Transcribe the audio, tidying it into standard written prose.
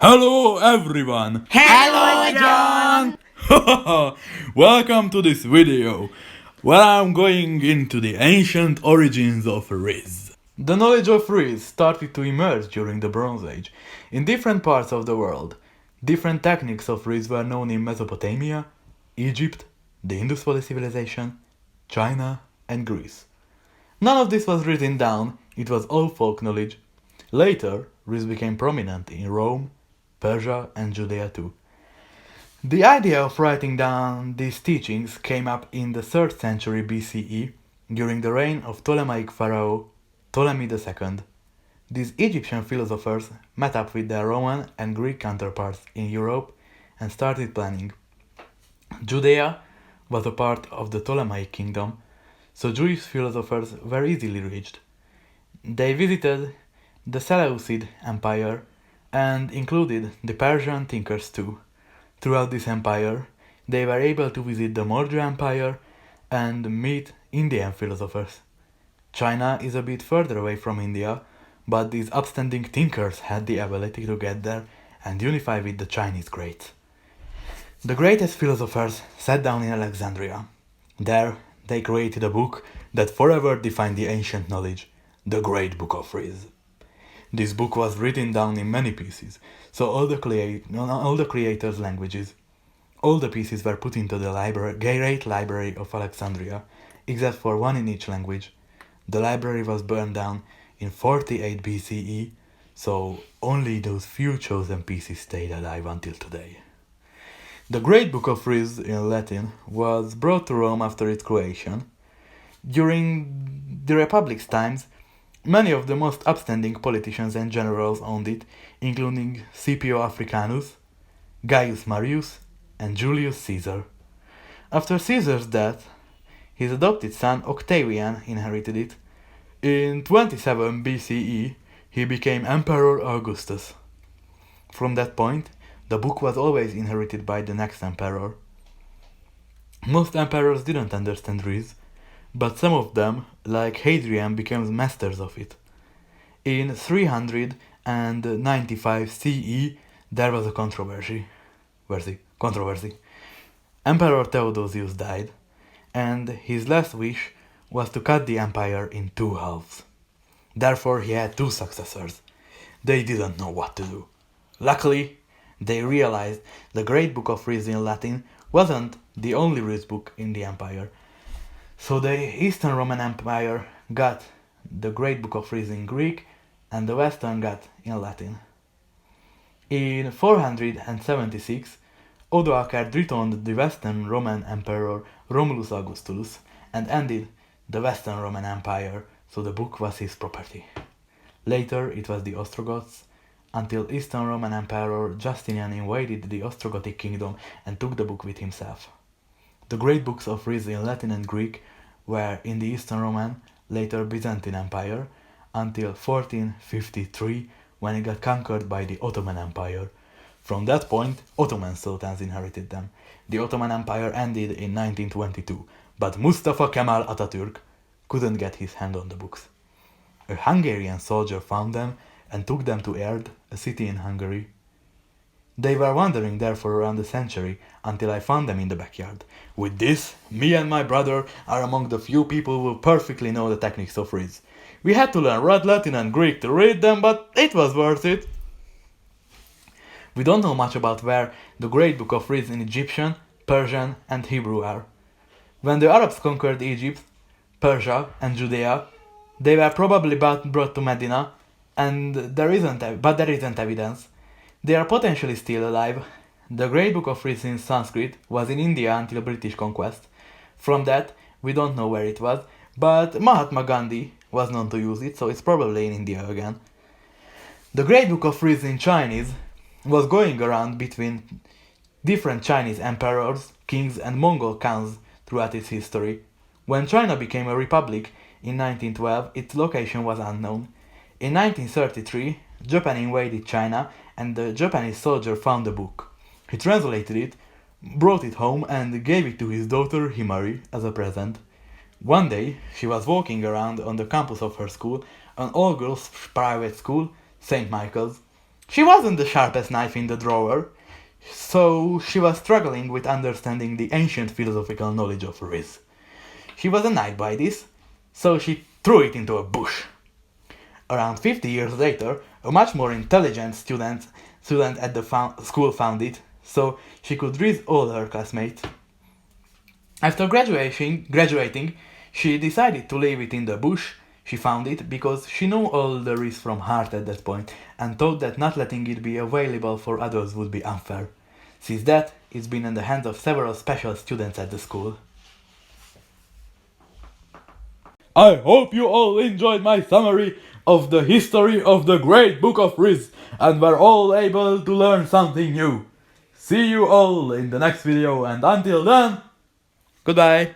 Hello everyone! Hello, John! Welcome to this video, where I'm going into the ancient origins of Rizz. The knowledge of Rizz started to emerge during the Bronze Age in different parts of the world. Different techniques of Rizz were known in Mesopotamia, Egypt, the Indus Valley Civilization, China, and Greece. None of this was written down, it was all folk knowledge. Later, Rizz became prominent in Rome, Persia, and Judea too. The idea of writing down these teachings came up in the 3rd century BCE during the reign of Ptolemaic pharaoh Ptolemy II. These Egyptian philosophers met up with their Roman and Greek counterparts in Europe and started planning. Judea was a part of the Ptolemaic kingdom, so Jewish philosophers were easily reached. They visited the Seleucid Empire and included the Persian thinkers too. Throughout this empire, they were able to visit the Maurya Empire and meet Indian philosophers. China is a bit further away from India, but these upstanding thinkers had the ability to get there and unify with the Chinese greats. The greatest philosophers sat down in Alexandria. There, they created a book that forever defined the ancient knowledge, the Great Book of Rizz. This book was written down in many pieces, so all the creators' languages. All the pieces were put into the Great Library of Alexandria, except for one in each language. The library was burned down in 48 BCE, so only those few chosen pieces stayed alive until today. The Great Book of Rizz in Latin was brought to Rome after its creation. During the Republic's times, many of the most upstanding politicians and generals owned it, including Scipio Africanus, Gaius Marius, and Julius Caesar. After Caesar's death, his adopted son Octavian inherited it. In 27 BCE, he became Emperor Augustus. From that point, the book was always inherited by the next emperor. Most emperors didn't understand Rizz, but some of them, like Hadrian, became masters of it. In 395 CE, there was a controversy. Emperor Theodosius died, and his last wish was to cut the empire in two halves. Therefore, he had two successors. They didn't know what to do. Luckily, they realized the Great Book of Rizz in Latin wasn't the only Rizz book in the empire. So the Eastern Roman Empire got the Great Book of Rizz in Greek, and the Western got in Latin. In 476, Odoacer dethroned the Western Roman Emperor Romulus Augustulus and ended the Western Roman Empire, so the book was his property. Later it was the Ostrogoths, until Eastern Roman Emperor Justinian invaded the Ostrogothic kingdom and took the book with himself. The great books of Rizz in Latin and Greek were in the Eastern Roman, later Byzantine Empire, until 1453, when it got conquered by the Ottoman Empire. From that point, Ottoman sultans inherited them. The Ottoman Empire ended in 1922, but Mustafa Kemal Atatürk couldn't get his hand on the books. A Hungarian soldier found them and took them to Erd, a city in Hungary. They were wandering there for around a century until I found them in the backyard. With this, me and my brother are among the few people who perfectly know the techniques of Rizz. We had to learn Latin and Greek to read them, but it was worth it. We don't know much about where the Great Book of Rizz in Egyptian, Persian, and Hebrew are. When the Arabs conquered Egypt, Persia, and Judea, they were probably brought to Medina, there isn't evidence. They are potentially still alive. The Great Book of Rizz in Sanskrit was in India until British conquest. From that, we don't know where it was, but Mahatma Gandhi was known to use it, so it's probably in India again. The Great Book of Rizz in Chinese was going around between different Chinese emperors, kings, and Mongol khans throughout its history. When China became a republic in 1912, its location was unknown. In 1933, Japan invaded China, and the Japanese soldier found the book. He translated it, brought it home, and gave it to his daughter Himari as a present. One day, she was walking around on the campus of her school, an all-girls private school, St. Michael's. She wasn't the sharpest knife in the drawer, so she was struggling with understanding the ancient philosophical knowledge of Rizz. She was annoyed by this, so she threw it into a bush. Around 50 years later, a much more intelligent student at the school found it, so she could read all her classmates. After graduating, she decided to leave it in the bush. She found it because she knew all the Rizz from heart at that point and thought that not letting it be available for others would be unfair. Since that, it's been in the hands of several special students at the school. I hope you all enjoyed my summary of the history of the great book of Rizz and were all able to learn something new. See you all in the next video, and until then, Goodbye!